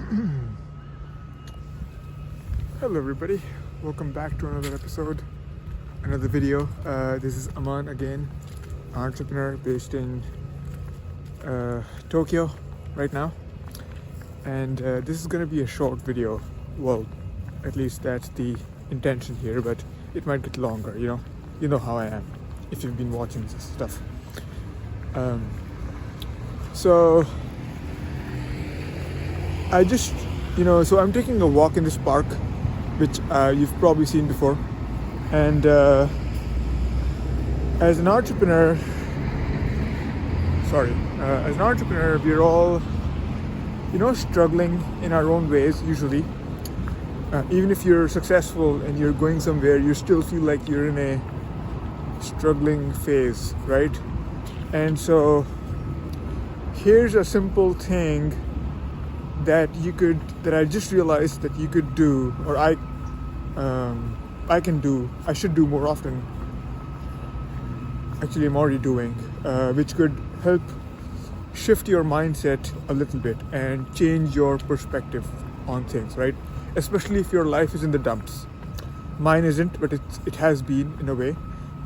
Hello everybody, welcome back to another episode, another video. This is Aman again, entrepreneur based in Tokyo right now, and this is going to be a short video. Well, at least that's the intention here, but it might get longer. You know how I am if you've been watching this stuff. So I just so I'm taking a walk in this park, which you've probably seen before, and as an entrepreneur, we're all struggling in our own ways usually. Even if you're successful and you're going somewhere, you still feel like you're in a struggling phase, right? And so here's a simple thing that I just realized that you could do, or I can do. I should do more often. Actually, I'm already doing, which could help shift your mindset a little bit and change your perspective on things, right? Especially if your life is in the dumps. Mine isn't, but it has been in a way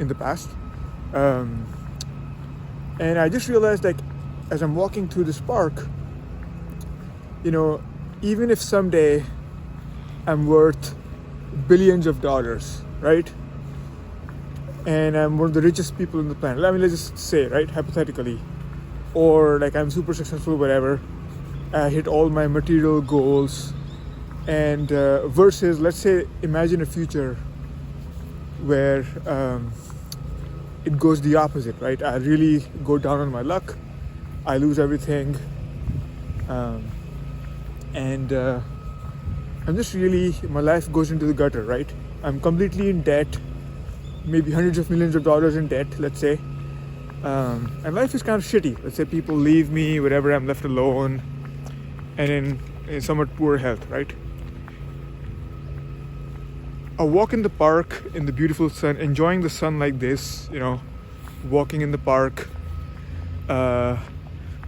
in the past. And I just realized, like, as I'm walking through this park, even if someday I'm worth billions of dollars, right? And I'm one of the richest people on the planet. I mean, let's just say, right, hypothetically, or like I'm super successful, whatever. I hit all my material goals, and versus, let's say, imagine a future where it goes the opposite, right? I really go down on my luck. I lose everything. And I'm just my life goes into the gutter, right? I'm completely in debt, maybe hundreds of millions of dollars in debt, let's say. And life is kind of shitty. Let's say people leave me, whatever, I'm left alone and in somewhat poor health, right? A walk in the park in the beautiful sun, enjoying the sun like this, walking in the park,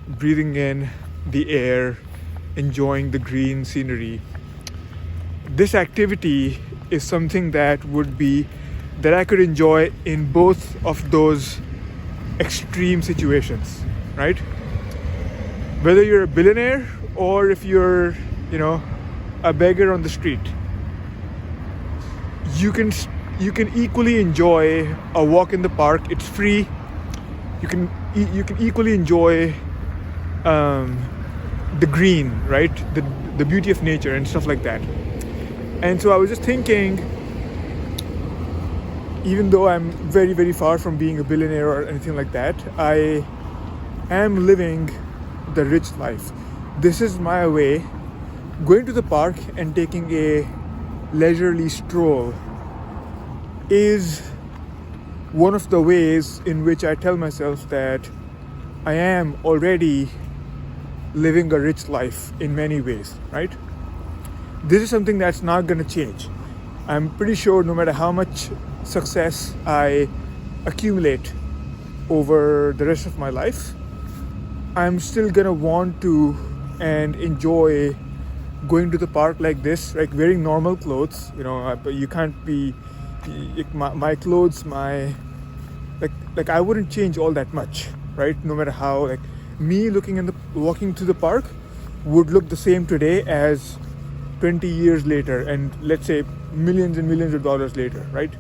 breathing in the air, enjoying the green scenery. This activity is something that I could enjoy in both of those extreme situations, right? Whether you're a billionaire or if you're, a beggar on the street, you can equally enjoy a walk in the park. It's free. You can equally enjoy the green, right? The beauty of nature and stuff like that. And so I was just thinking, even though I'm very, very far from being a billionaire or anything like that, I am living the rich life. This is my way. Going to the park and taking a leisurely stroll is one of the ways in which I tell myself that I am already living a rich life in many ways, right? This is something that's not going to change. I'm pretty sure no matter how much success I accumulate over the rest of my life, I'm still going to want to and enjoy going to the park like this, like wearing normal clothes. But you can't be my clothes, like I wouldn't change all that much, right? No matter how, like, me walking through the park would look the same today as 20 years later, and let's say millions and millions of dollars later, right?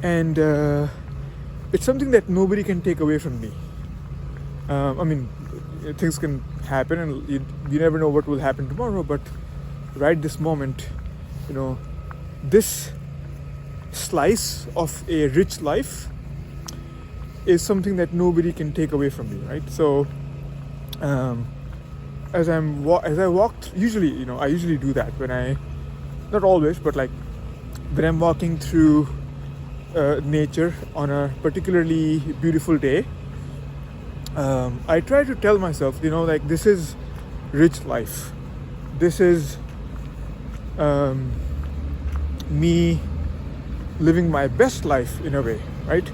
And it's something that nobody can take away from me. I mean, things can happen, and you never know what will happen tomorrow, but right this moment, this slice of a rich life is something that nobody can take away from me, right? So as I walked, usually, I usually do that when not always, but like when I'm walking through nature on a particularly beautiful day, I try to tell myself, like, this is rich life. This is me living my best life in a way, right?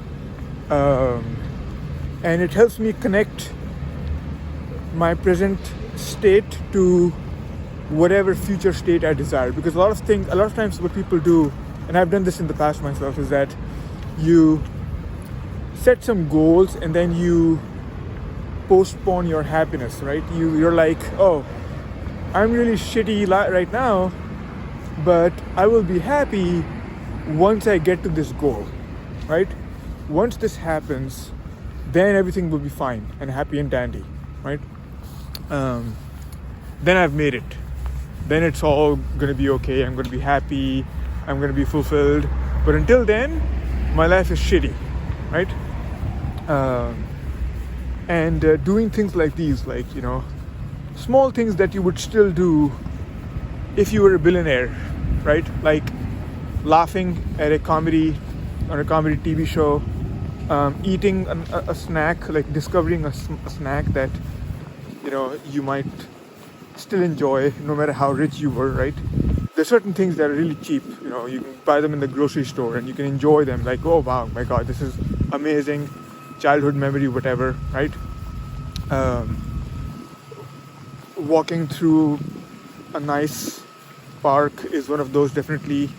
And it helps me connect my present state to whatever future state I desire. Because a lot of times what people do, and I've done this in the past myself, is that you set some goals and then you postpone your happiness, right? You're like, oh, I'm really shitty right now, but I will be happy once I get to this goal, right? Once this happens, then everything will be fine and happy and dandy, right? Then I've made it. Then it's all gonna be okay. I'm gonna be happy. I'm gonna be fulfilled. But until then, my life is shitty, right? And doing things like these, like, small things that you would still do if you were a billionaire, right? Like laughing at a comedy TV show, eating a snack, like discovering a snack that you might still enjoy no matter how rich you were, right? There's certain things that are really cheap, you can buy them in the grocery store and you can enjoy them, like, oh wow, my god, this is amazing, childhood memory, whatever, right? Walking through a nice park is one of those, definitely.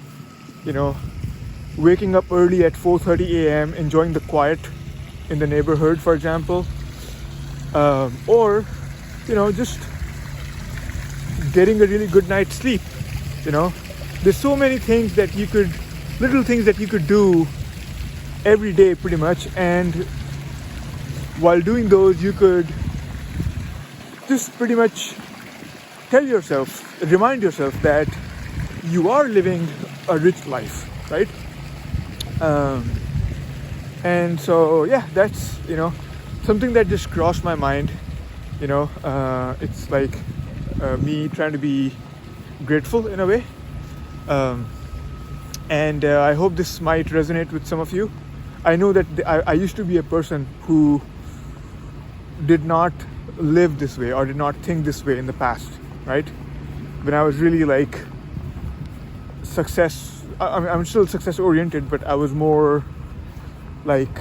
Waking up early at 4:30 a.m., enjoying the quiet in the neighborhood, for example, or just getting a really good night's sleep. There's so many things little things that you could do every day pretty much, and while doing those you could just pretty much remind yourself that you are living a rich life, right? And so yeah, that's something that just crossed my mind. It's like me trying to be grateful in a way, and I hope this might resonate with some of you. I know that I used to be a person who did not live this way or did not think this way in the past, right? When I was really like I'm still success oriented, but I was more like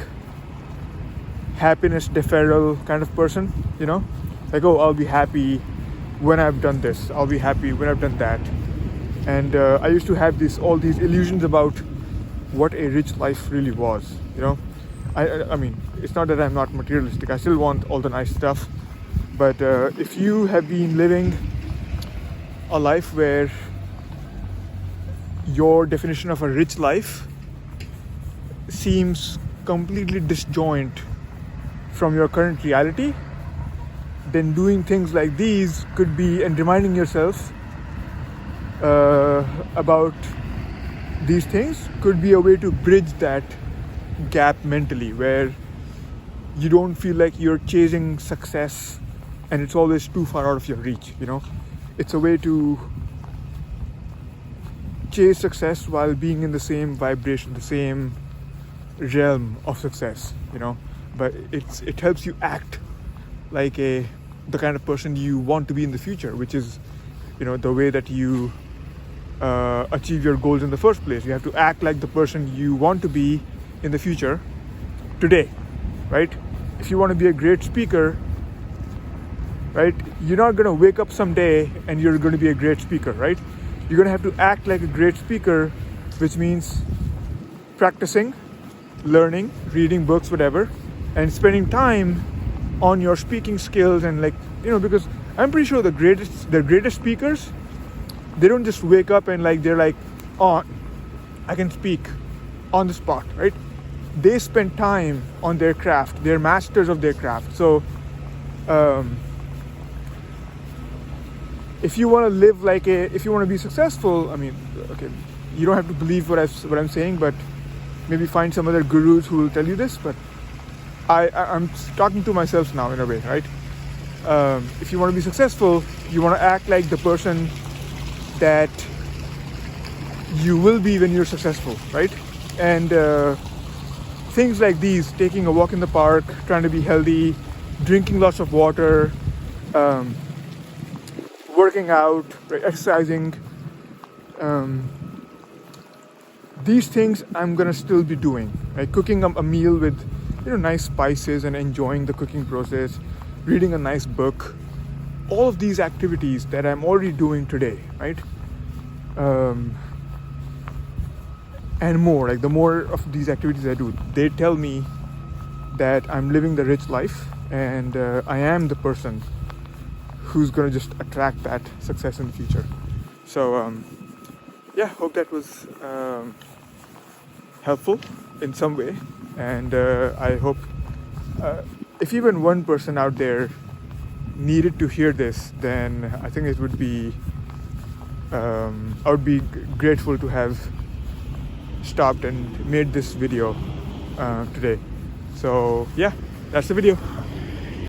happiness deferral kind of person, like, oh, I'll be happy when I've done this, I'll be happy when I've done that. And I used to have all these illusions about what a rich life really was. I mean, it's not that I'm not materialistic, I still want all the nice stuff, but if you have been living a life where your definition of a rich life seems completely disjoint from your current reality, then doing things like these could be, and reminding yourself about these things could be a way to bridge that gap mentally, where you don't feel like you're chasing success and it's always too far out of your reach. It's a way to chase success while being in the same vibration, the same realm of success, but it helps you act like the kind of person you want to be in the future, which is the way that you achieve your goals in the first place. You have to act like the person you want to be in the future today, right? If you want to be a great speaker, right, you're not going to wake up someday and you're going to be a great speaker, right? You're going to have to act like a great speaker, which means practicing, learning, reading books, whatever, and spending time on your speaking skills. And because I'm pretty sure the greatest speakers, they don't just wake up and they're like, oh, I can speak on the spot, right? They spend time on their craft. They're masters of their craft. So if you want to live if you want to be successful, I mean, okay, you don't have to believe what I'm saying, but maybe find some other gurus who will tell you this. But I'm talking to myself now in a way, right? If you want to be successful, you want to act like the person that you will be when you're successful, right? And things like these, taking a walk in the park, trying to be healthy, drinking lots of water, working out, right, exercising, these things I'm gonna still be doing, right? Cooking a meal with nice spices and enjoying the cooking process, reading a nice book, all of these activities that I'm already doing today, right? And more, like the more of these activities I do, they tell me that I'm living the rich life, and I am the person who's going to just attract that success in the future. So yeah, hope that was helpful in some way, and I hope if even one person out there needed to hear this, then I think it would be I would be grateful to have stopped and made this video today. So yeah, that's the video.